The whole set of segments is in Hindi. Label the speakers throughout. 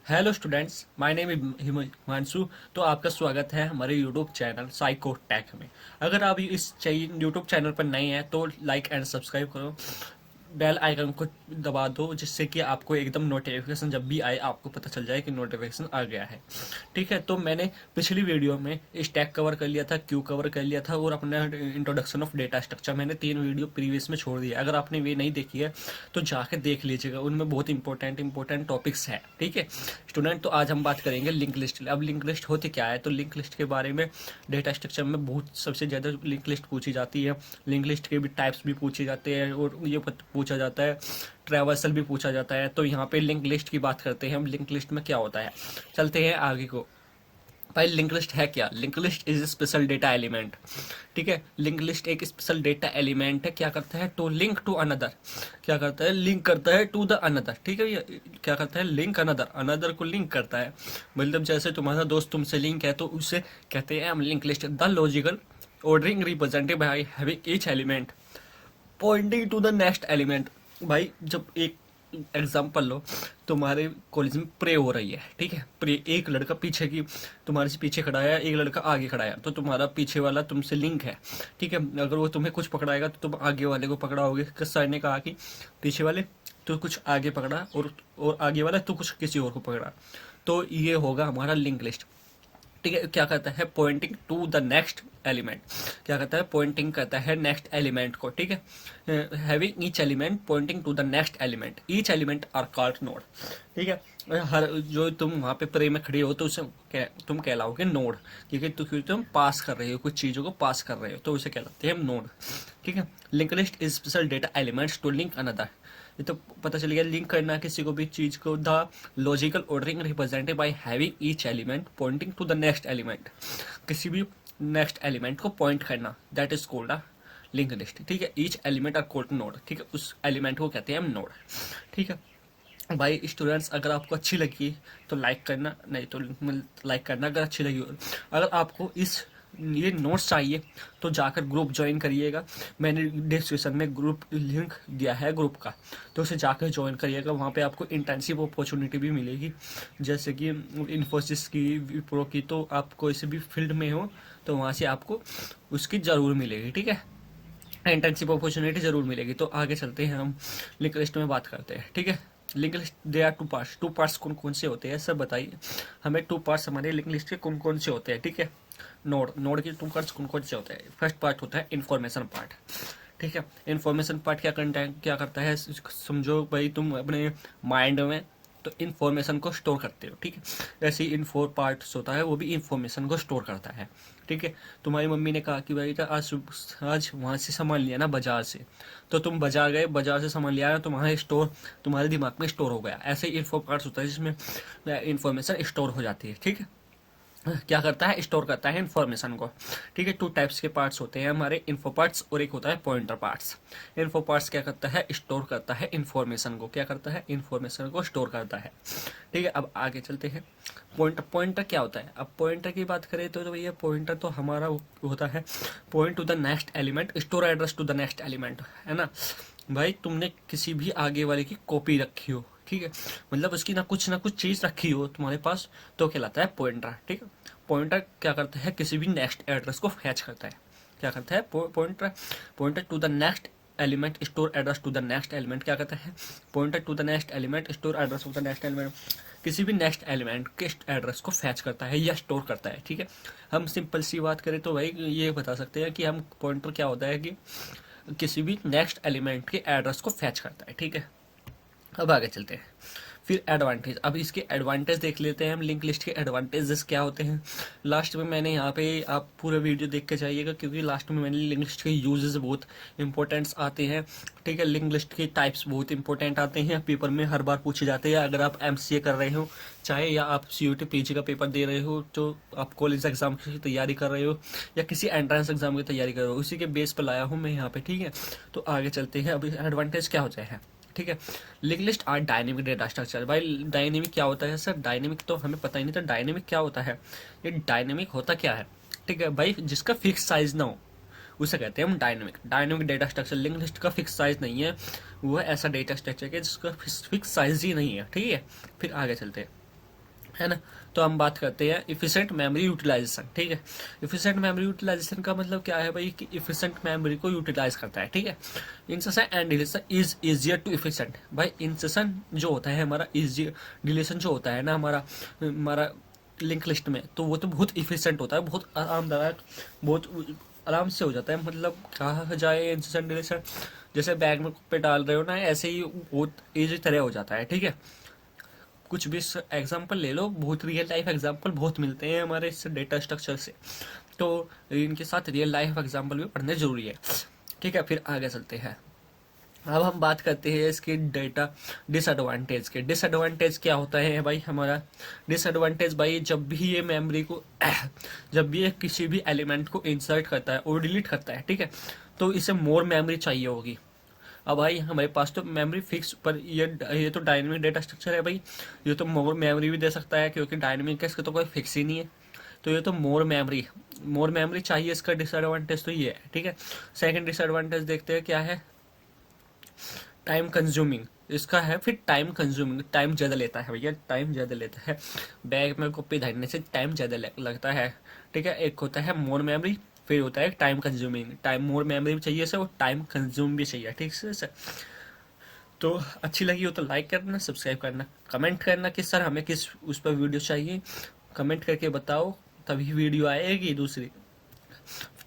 Speaker 1: Hello students, my name is Himanshu. तो आपका स्वागत है हमारे यूट्यूब चैनल साइको टेक में। अगर आप इस यूट्यूब चैनल पर नए हैं तो लाइक एंड सब्सक्राइब करो, बेल आइकन को दबा दो, जिससे कि आपको एकदम नोटिफिकेशन जब भी आए आपको पता चल जाए कि नोटिफिकेशन आ गया है। ठीक है, तो मैंने पिछली वीडियो में स्टैक कवर कर लिया था, क्यू कवर कर लिया था और अपना इंट्रोडक्शन ऑफ डेटा स्ट्रक्चर मैंने 3 वीडियो प्रीवियस में छोड़ दिया। अगर आपने वे नहीं देखी है तो जाकर देख लीजिएगा, उनमें बहुत इंपॉर्टेंट टॉपिक्स हैं। ठीक है स्टूडेंट, तो आज हम बात करेंगे लिंक लिस्ट। अब लिंक लिस्ट होती क्या है, तो लिंक लिस्ट के बारे में डेटा स्ट्रक्चर में बहुत सबसे ज़्यादा लिंक लिस्ट पूछी जाती है। लिंक लिस्ट के भी टाइप्स भी पूछे जाते हैं और ये पूछा जाता है, ट्रैवर्सल भी पूछा जाता है। तो यहाँ पे लिंक लिस्ट की बात करते हैं हम। लिंक लिस्ट में क्या होता है, चलते हैं आगे को। भाई लिंक लिस्ट है क्या? Link list is special data element. ठीक है, लिंक लिस्ट एक स्पेशल डेटा एलिमेंट है। क्या करता है? To link to another. क्या करता है? लिंक करता है टू द अनदर। ठीक है, ये क्या करता है? लिंक अनदर, अनदर को लिंक करता है। मतलब जैसे तुम्हारा दोस्त तुमसे लिंक है तो उससे कहते हैं हम link list. The logical ordering represented by having each element pointing to the next element. भाई जब एक एग्जाम्पल लो, तुम्हारे कॉलेज में प्रे हो रही है। ठीक है, प्रे, एक लड़का पीछे की तुम्हारे से पीछे खड़ा है, एक लड़का आगे खड़ा है, तो तुम्हारा पीछे वाला तुमसे लिंक है। ठीक है, अगर वो तुम्हें कुछ पकड़ाएगा तो तुम आगे वाले को पकड़ाओगे। सर ने कहा कि पीछे वाले तो कुछ आगे पकड़ा और आगे वाला तो कुछ किसी और को पकड़ा, तो ये होगा हमारा लिंक लिस्ट। ठीक है, क्या करता है? Pointing to the next element. क्या करता है? पॉइंटिंग करता है नेक्स्ट एलिमेंट को। ठीक है, having each element pointing to the next element. Each element are called node. ठीक है, हर जो तुम वहाँ पे प्रे में खड़े हो तो उसे तुम कहलाओगे नोड, क्योंकि तुम पास कर रहे हो, कुछ चीज़ों को पास कर रहे हो, तो उसे कहलाते हैं नोड। ठीक है, link list is special data elements to link another. ये तो पता चल गया, लिंक करना किसी को भी चीज को। The logical ordering represented by having each element pointing to the next element. किसी भी नेक्स्ट एलिमेंट को पॉइंट करना, that is called a link list. ठीक है, each element are called node. ठीक है, उस एलिमेंट को कहते हैं हम नोड। ठीक है भाई स्टूडेंट्स, अगर आपको अच्छी लगी तो लाइक करना, नहीं तो लाइक करना अगर अच्छी लगी हो। अगर आपको ये नोट्स चाहिए तो जाकर ग्रुप ज्वाइन करिएगा। मैंने डिस्क्रिप्शन में ग्रुप लिंक दिया है ग्रुप का, तो उसे जाकर ज्वाइन करिएगा। वहाँ पे आपको इंटर्नशिप अपॉर्चुनिटी भी मिलेगी, जैसे कि इन्फोसिस की, विप्रो की। तो आप कोई से भी फील्ड में हो तो वहाँ से आपको उसकी ज़रूर मिलेगी। ठीक है, इंटर्नशिप अपॉर्चुनिटी जरूर मिलेगी। तो आगे चलते हैं, हम लिंक लिस्ट में बात करते हैं। ठीक है, link list they are two parts. Two parts कौन कौन से होते हैं सब बताइए हमें। टू पार्ट्स हमारे लिंक लिस्ट के कौन कौन से होते हैं? ठीक है, नोड के टू पार्ट्स कौन कौन से होते हैं? फर्स्ट पार्ट होता है इन्फॉर्मेशन पार्ट। ठीक है, इन्फॉर्मेशन पार्ट क्या करता है? समझो भाई, तुम अपने माइंड में तो इन्फॉर्मेशन को स्टोर करते हो। ठीक है, ऐसे ही इन 4 पार्ट्स होता है, वो भी इन्फॉर्मेशन को स्टोर करता है। ठीक है, तुम्हारी मम्मी ने कहा कि भाई आज वहाँ से सामान लिया ना बाजार से, तो तुम बाजार गए, बाजार से सामान लिया तो वहाँ स्टोर तुम्हारे दिमाग में स्टोर हो गया। ऐसे ही इन्फो पार्ट्स होता है जिसमें इन्फॉर्मेशन स्टोर हो जाती है। ठीक है, क्या करता है? स्टोर करता है इन्फॉर्मेशन को। ठीक है, 2 टाइप्स के पार्ट्स होते हैं हमारे, इन्फो पार्ट्स और एक होता है पॉइंटर पार्ट्स। इन्फो पार्ट्स क्या करता है? स्टोर करता है इन्फॉर्मेशन को। क्या करता है? इन्फॉर्मेशन को स्टोर करता है। ठीक है, अब आगे चलते हैं। पॉइंटर, पॉइंटर क्या होता है? अब पॉइंटर की बात करें तो भैया पॉइंटर तो हमारा होता है point to the next element, store address to the next element, है ना। भाई तुमने किसी भी आगे वाले की कॉपी रखी हो, ठीक है, मतलब उसकी ना कुछ चीज रखी हो तुम्हारे पास, तो कहलाता है पॉइंटर। ठीक है, पॉइंटर क्या करता है? किसी भी नेक्स्ट एड्रेस को फैच करता है। क्या करता है? Pointer, pointer to the next element, store address to the next element. क्या कहता है? Pointer to the next element, store address of the next element. किसी भी नेक्स्ट एलिमेंट के एड्रेस को फैच करता है या स्टोर करता है। ठीक है, हम सिंपल सी बात करें तो भाई ये बता सकते हैं कि हम पॉइंटर क्या होता है कि किसी भी नेक्स्ट एलिमेंट के एड्रेस को फैच करता है। ठीक है, अब आगे चलते हैं। फिर एडवांटेज, अब इसके एडवांटेज देख लेते हैं हम। लिंक लिस्ट के एडवांटेजेस क्या होते हैं लास्ट में मैंने यहाँ पे, आप पूरा वीडियो देख के जाइएगा, क्योंकि लास्ट में मैंने लिंक लिस्ट के यूजेस बहुत इंपॉर्टेंट्स आते हैं। ठीक है, लिंक लिस्ट के टाइप्स बहुत इंपॉर्टेंट आते हैं, पेपर में हर बार पूछे जाते हैं। अगर आप एमसीए कर रहे हो चाहे, या आप सीयूटी पीजी का पेपर दे रहे हो, तो आप कॉलेज एग्जाम की तैयारी कर रहे हो या किसी एंट्रेंस एग्जाम की तैयारी कर रहे हो, उसी के बेस पर लाया हूँ मैं यहाँ पे। ठीक है, तो आगे चलते हैं। अब एडवांटेज क्या होता है? ठीक है, link list are dynamic data structure. भाई डायनेमिक क्या होता है सर? डायनेमिक तो हमें पता ही नहीं था, डायनेमिक क्या होता है। ये डायनेमिक होता क्या है? ठीक है भाई, जिसका फिक्स साइज ना हो उसे कहते हैं हम dynamic. Dynamic data structure, link list का फिक्स साइज नहीं है, वो ऐसा डेटा स्ट्रक्चर है जिसका फिक्स साइज ही नहीं है। ठीक है, फिर आगे चलते हैं। है ना। तो हम बात करते हैं इफिशिएंट मेमोरी यूटिलाइजेशन, ठीक है। इफिशिएंट मेमोरी यूटिलाइजेशन का मतलब क्या है भाई कि इफिशिएंट मेमोरी को यूटिलाइज करता है, ठीक है। Insertion and deletion is easier to efficient. भाई इंसर्शन जो होता है हमारा इजी, डिलीशन जो होता है ना हमारा हमारा लिंक लिस्ट में, तो वो तो बहुत इफिशिएंट होता है, बहुत आरामदायक, बहुत आराम से हो जाता है। मतलब कहा जाए इंसर्शन डिलीशन जैसे बैग में पे डाल रहे हो ना, ऐसे ही बहुत ईजी तरह हो जाता है, ठीक है। कुछ भी एग्जांपल ले लो, बहुत रियल लाइफ एग्जांपल बहुत मिलते हैं हमारे इस डेटा स्ट्रक्चर से, तो इनके साथ रियल लाइफ एग्जांपल भी पढ़ने जरूरी है, ठीक है। फिर आगे चलते हैं। अब हम बात करते हैं इसके डेटा डिसएडवांटेज के। डिसएडवांटेज क्या होता है भाई हमारा? डिसएडवांटेज भाई जब भी ये मेमोरी को जब भी ये किसी भी एलिमेंट को इंसर्ट करता है और डिलीट करता है, ठीक है, तो इसे मोर मेमोरी चाहिए होगी। अब भाई हमारे पास तो मेमोरी फिक्स, पर ये तो डायनेमिक डेटा स्ट्रक्चर है भाई, ये तो मोर मेमोरी भी दे सकता है, क्योंकि डायनेमिक है, इसका तो कोई फिक्स ही नहीं है। तो ये तो मोर मेमोरी चाहिए। इसका डिसएडवांटेज तो ये है, ठीक है। सेकंड डिसएडवांटेज देखते हैं क्या है। टाइम कंज्यूमिंग इसका है। फिर टाइम कंज्यूमिंग, टाइम ज़्यादा लेता है भैया, टाइम ज़्यादा लेता है। बैग में कॉपी धरने से टाइम ज़्यादा लगता है, ठीक है। एक होता है मोर मेमोरी, फिर होता है time consuming. Time more memory भी चाहिए से, और टाइम कंज्यूम भी चाहिए, ठीक है सर। तो अच्छी लगी हो तो लाइक करना, सब्सक्राइब करना, कमेंट करना कि सर हमें किस उस पर वीडियो चाहिए, कमेंट करके बताओ, तभी वीडियो आएगी। दूसरी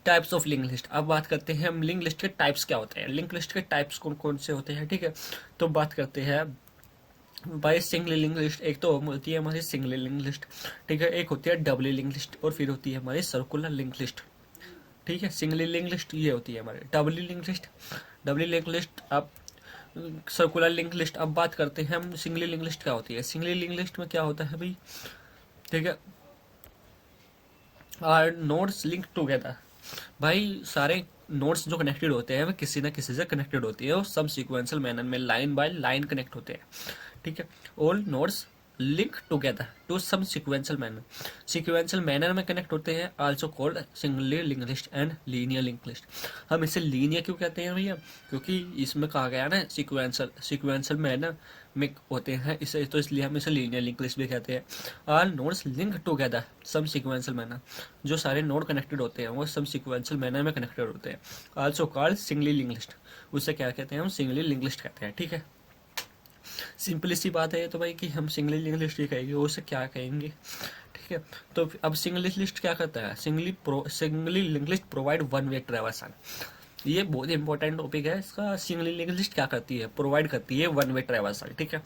Speaker 1: टाइप्स ऑफ लिंक लिस्ट। अब बात करते हैं हम लिंक लिस्ट के टाइप्स क्या होते हैं, लिंक लिस्ट के टाइप्स कौन कौन से होते हैं, ठीक है। तो बात करते हैं बाय सिंगल लिंक लिस्ट। एक तो होती है हमारी सिंगल लिंक लिस्ट, ठीक है। एक होती है डबल लिंक लिस्ट, और फिर होती है हमारी सर्कुलर लिंक लिस्ट, ठीक है। सिंगल लिंक लिस्ट ये होती है हमारी। Double link list, double link list. अब सर्कुलर लिंक लिस्ट। अब बात करते हैं हम सिंगल लिंक लिस्ट क्या होती है। सिंगल लिंक लिस्ट में क्या होता है भाई, ठीक है, आर नोड्स लिंक टुगेदर। भाई सारे नोड्स जो कनेक्टेड होते हैं वे किसी ना किसी से कनेक्टेड होती है, और सब सीक्वेंशियल मैनर में लाइन बाय लाइन कनेक्ट होते हैं, ठीक है। All nodes link together to some sequential manner में कनेक्ट होते हैं, also called singly link list and linear link list. हम इसे लीनियर क्यों कहते हैं भैया, क्योंकि इसमें कहा गया ना सीक्वेंशियल मैनर में होते हैं, इसे तो इसलिए हम इसे लीनियर लिंक लिस्ट भी कहते हैं। आल नोड्स लिंक टुगेदर सम सीक्वेंशियल मैनर, जो सारे नोड कनेक्टेड होते हैं वो सब सीक्वेंशियल मैनर में कनेक्टेड होते हैं, also called singly link list. उसे क्या कहते हैं, हम सिंगली लिंक लिस्ट कहते हैं, ठीक है। सिंपली सी बात है तो भाई कि हम सिंगली लिंक लिस्ट ही कहेंगे, उसे क्या कहेंगे, ठीक है। तो अब सिंगली लिस्ट क्या करता है, singly link list provide one way traversal. ये बहुत इंपॉर्टेंट टॉपिक है इसका। सिंगली लिंक लिस्ट क्या करती है, प्रोवाइड करती है वन वे ट्रैवर्सल, ठीक है।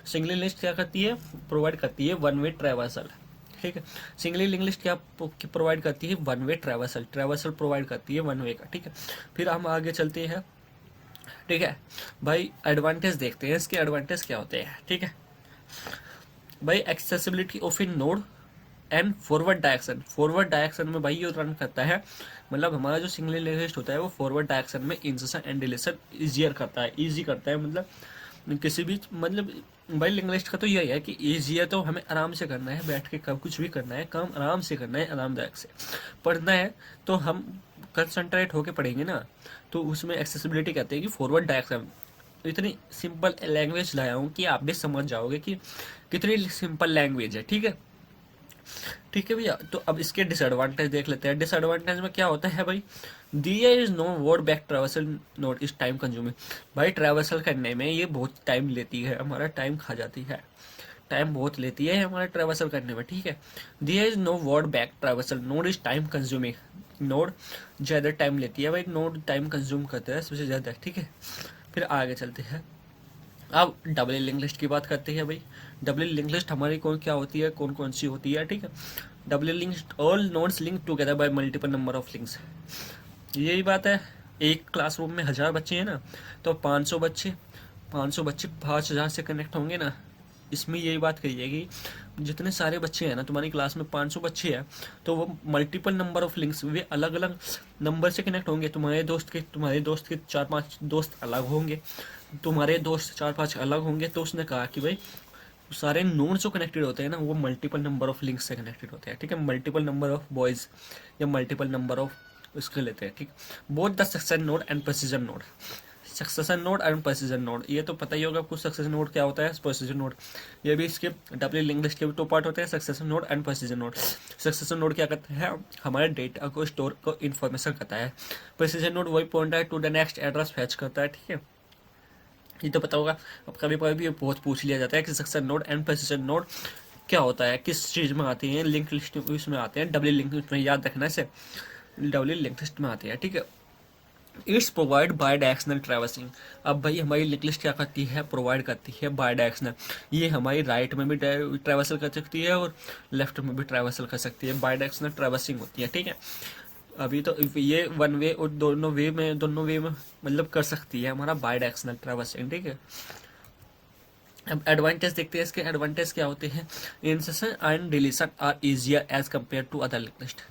Speaker 1: सिंगली लिस्ट क्या करती है, प्रोवाइड करती है वन वे ट्रैवर्सल, ठीक है। सिंगली लिंक लिस्ट क्या प्रोवाइड करती है, one way traversal, traversal provide करती है वन वे का, ठीक है। फिर हम आगे चलते हैं, ठीक है भाई। एडवांटेज देखते हैं, इसके एडवांटेज क्या होते हैं, ठीक है भाई। Accessibility of in node and forward direction. Forward direction में भाई ये रन करता है, मतलब हमारा जो सिंगल लिस्ट होता है वो फॉरवर्ड डायरेक्शन में इंसर्शन एंड डिलीशन इजियर करता है, इजी करता है। मतलब किसी भी, मतलब भाई लिंक लिस्ट का तो यही है कि ईजी है, तो हमें आराम से करना है, बैठ के कब कुछ भी करना है, काम आराम से करना है, आरामदायक से पढ़ना है, तो हम कंसंट्रेट होके पढ़ेंगे ना। तो उसमें एक्सेसिबिलिटी कहते हैं कि फॉरवर्ड डायरेक्शन। इतनी सिंपल लैंग्वेज लाया हूँ कि आप भी समझ जाओगे कि कितनी सिंपल लैंग्वेज है, ठीक है, ठीक है भैया। तो अब इसके डिसएडवांटेज देख लेते हैं। डिसएडवांटेज में क्या होता है भाई, दिया is no word back traversal note is time consuming. भाई ट्रैवर्सल करने में ये बहुत टाइम लेती है, हमारा टाइम खा जाती है, टाइम बहुत लेती है हमारा ट्रैवर्सल करने में, ठीक है। दिया is no word back traversal node is time consuming. Node ज़्यादा टाइम लेती है भाई, नोड टाइम कंज्यूम करता है सबसे ज़्यादा, ठीक है। फिर आगे चलते हैं। अब डबल लिंक लिस्ट की बात करते हैं भाई। डबल लिंक लिस्ट हमारी कौन क्या होती है, कौन कौन सी होती है, ठीक है। Double link all nodes link together by multiple number of links. यही बात है, एक क्लासरूम में 1000 बच्चे हैं ना, तो 500 बच्चे 5000 से कनेक्ट होंगे ना। इसमें यही बात कही है कि जितने सारे बच्चे हैं ना तुम्हारी क्लास में, 500 बच्चे हैं, तो वो मल्टीपल नंबर ऑफ लिंक्स, वे अलग अलग नंबर से कनेक्ट होंगे। तुम्हारे दोस्त के 4-5 दोस्त अलग होंगे, तुम्हारे दोस्त 4-5 अलग होंगे। तो उसने कहा कि भाई सारे नोड्स जो कनेक्टेड होते हैं ना वो मल्टीपल नंबर ऑफ लिंक्स से कनेक्टेड होते हैं, ठीक है। मल्टीपल नंबर ऑफ बॉयज या मल्टीपल नंबर ऑफ उसके लेते हैं, ठीक। Both the succession node and precision node. Succession node and precision node, ये तो पता ही होगा आपको सक्सेशन नोड क्या होता है, प्रेसिजन नोड, ये भी इसके डब्ल्यू लिंक लिस्ट के भी 2 पार्ट होते हैं, succession node and precision node. Succession node क्या करता है, हमारे डेटा को स्टोर को इन्फॉर्मेशन करता है। प्रेसिजन नोड वही pointer to the next address fetch करता है, ठीक है, ये तो पता होगा। अब कभी कभी बहुत पूछ लिया जाता है कि succession node and precision node क्या होता है, किस चीज़ में आती है, लिंक लिस्ट उसमें आते हैं, डब्ल्यू लिंक लिस्ट में, याद रखना इसे, डब्ल्यू लिंक लिस्ट में आती है, ठीक है। It's provide by directional traversing. अब भाई हमारी लिंक लिस्ट क्या करती है, प्रोवाइड करती है बाय डायरेक्शनल, ये हमारी राइट में भी ट्रैवर्सल कर सकती है और लेफ्ट में भी ट्रैवर्सल कर सकती है, बाय डायरेक्शनल ट्रैवर्सिंग होती है, ठीक है। अभी तो ये वन वे और दोनों वे में मतलब कर सकती है हमारा बाय डायरेक्शनल ट्रैवर्सिंग, ठीक है। अब एडवांटेज देखते हैं, इसके एडवांटेज क्या होते हैं। Insertion and deletion are easier as compare to other link list.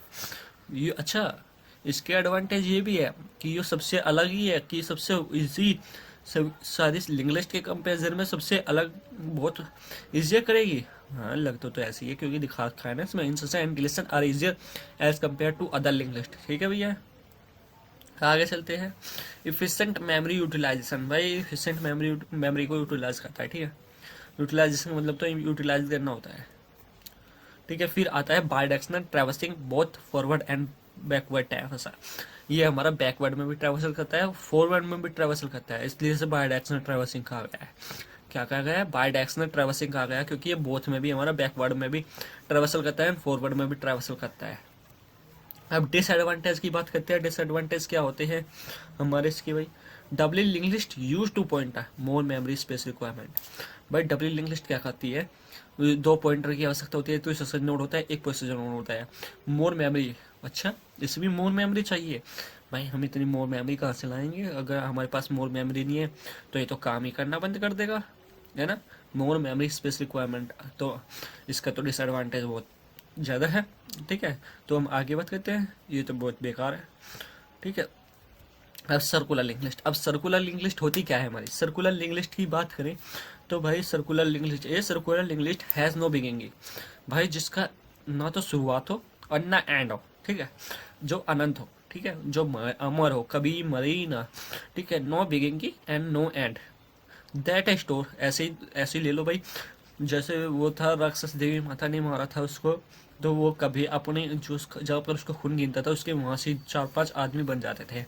Speaker 1: ये अच्छा, इसके एडवांटेज ये भी है कि ये सबसे अलग ही है, कि सबसे इजी, सब सारी लिंक लिस्ट के कंपेरिजन में सबसे अलग, बहुत इजियर करेगी। हाँ, लग तो ऐसी है क्योंकि दिखा रखा है ना इसमें, insertion and deletion are easier as compare to other link list, ठीक है भैया। आगे चलते हैं। इफिशिएंट मेमोरी यूटिलाइजेशन, भाई इफिशिएंट मेमोरी को यूटिलाइज करता है, ठीक है। यूटिलाइजेशन मतलब तो यूटिलाइज करना होता है, ठीक है। फिर आता है bidirectional traversing both forward and backward traversal. ये हमारा बैकवर्ड में भी ट्रैवर्सल करता है, फॉरवर्ड में भी ट्रैवर्सल करता है, इसलिए इसे बायडायरेक्शनल ट्रैवर्सिंग कहा गया है। क्या कहा गया है, बायडायरेक्शनल ट्रैवर्सिंग कहा गया है, क्योंकि ये बोथ में भी हमारा बैकवर्ड में भी ट्रैवर्सल करता है, फॉरवर्ड में भी ट्रैवर्सल करता है। अब डिसएडवांटेज की बात करते हैं। डिसएडवांटेज क्या होते हैं हमारे इसकी, भाई W link list use to pointer more memory space requirement. भाई डब्ल्यू लिंक लिस्ट क्या करती है, 2 पॉइंटर की आवश्यकता होती है, तो सक्सेशन नोड होता है, एक प्रोसीजर नोड होता है। मोर मेमोरी, अच्छा इसमें मोर मेमोरी चाहिए, भाई हम इतनी मोर मेमोरी कहाँ से लाएंगे, अगर हमारे पास मोर मेमोरी नहीं है तो ये तो काम ही करना बंद कर देगा, है ना। मोर मेमोरी स्पेस रिक्वायरमेंट, तो इसका तो डिसएडवांटेज बहुत ज़्यादा है, ठीक है। तो हम आगे बात करते हैं, ये तो बहुत बेकार है, ठीक है। अब सर्कुलर लिंक लिस्ट, अब सर्कुलर लिंक लिस्ट होती क्या है हमारी, सर्कुलर लिंक लिस्ट की बात करें तो भाई सर्कुलर लिंक लिस्ट, ये circular link list has no beginning, भाई जिसका ना तो शुरुआत हो और ना एंड हो, ठीक है, जो अनंत हो, ठीक है, जो अमर हो, कभी मरे ही ना, ठीक है, no beginning and no end, that store. ऐसे ही ले लो भाई, जैसे वो था राक्षस देवी माता ने मारा था उसको, तो वो कभी अपने जो जहाँ पर उसको खून गिनता था उसके वहाँ से 4-5 आदमी बन जाते थे,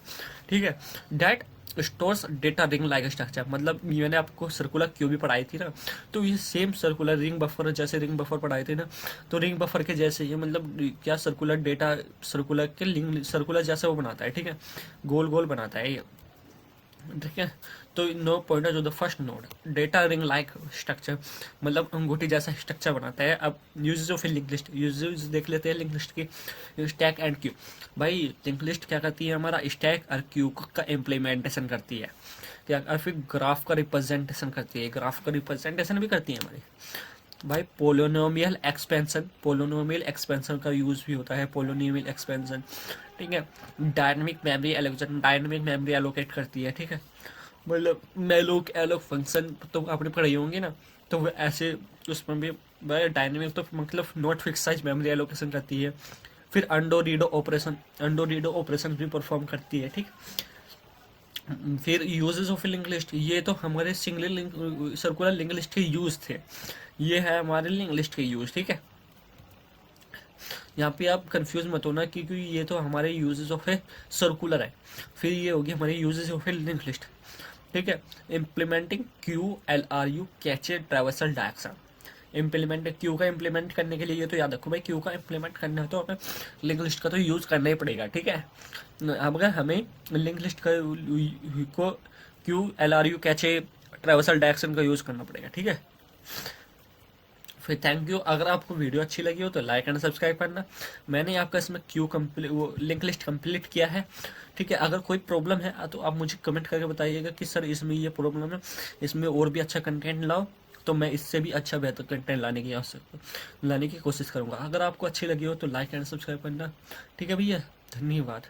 Speaker 1: ठीक है। That stores data ring like structure, मतलब मैंने आपको सर्कुलर क्यों भी पढ़ाई थी ना, तो ये सेम सर्कुलर रिंग बफर, जैसे रिंग बफर पढ़ाए थे ना, तो रिंग बफर के जैसे ये, मतलब क्या सर्कुलर डेटा, सर्कुलर के लिंक, सर्कुलर जैसे वो बनाता है, ठीक है, गोल गोल बनाता है ये, ठीक है। तो नो पॉइंटर जो the first node data ring like structure, मतलब अंगूठी जैसा स्ट्रक्चर बनाता है। अब uses of link list, uses देख लेते हैं लिंक लिस्ट की। स्टैक एंड क्यू, भाई लिंक लिस्ट क्या करती है, हमारा स्टैक और क्यू का इम्प्लीमेंटेशन करती है, क्या, और फिर ग्राफ का रिप्रेजेंटेशन करती है, ग्राफ का रिप्रेजेंटेशन भी करती है हमारी। भाई पोलोनोमियल एक्सपेंशन का यूज भी होता है, पोलोनोमियल एक्सपेंशन, ठीक है। डायनेमिक मेमोरी एलोकेट करती है, ठीक है, मतलब मेलोक एलोक फंक्शन तो आपने पढ़े होंगे ना, तो वो ऐसे उसमें भी भाई डायनेमिक तो मतलब not fix size memory allocation करती है। फिर अंडो रीडो ऑपरेशन भी परफॉर्म करती है, ठीक। फिर यूजेस ऑफ लिंक लिस्ट, ये तो हमारे single link circular link list के यूज थे, ये है हमारे लिंक लिस्ट के यूज, ठीक है। यहाँ पे आप कंफ्यूज मत होना क्योंकि ये तो हमारे यूजेस ऑफ ए सर्कुलर है, फिर ये होगी हमारे uses of A link list, ठीक है। Implementing Q L R you cache traversal diagram, implement Q का इम्प्लीमेंट करने के लिए, ये तो याद रखो भाई, क्यू का इम्प्लीमेंट करना है तो हमें लिंक लिस्ट का तो यूज़ करना ही पड़ेगा, ठीक है। अगर हमें लिंक लिस्ट का को Q L R you cache traversal direction का यूज़ करना पड़ेगा, ठीक है। फिर थैंक यू, अगर आपको वीडियो अच्छी लगी हो तो लाइक एंड सब्सक्राइब करना। मैंने आपका इसमें क्यू कंप्लीट, वो लिंक लिस्ट कंप्लीट किया है, ठीक है। अगर कोई प्रॉब्लम है तो आप मुझे कमेंट करके बताइएगा कि सर इसमें ये प्रॉब्लम है, इसमें और भी अच्छा कंटेंट लाओ, तो मैं इससे भी अच्छा बेहतर कंटेंट लाने की कोशिश करूँगा। अगर आपको अच्छी लगी हो तो लाइक एंड सब्सक्राइब करना, ठीक है भैया, धन्यवाद।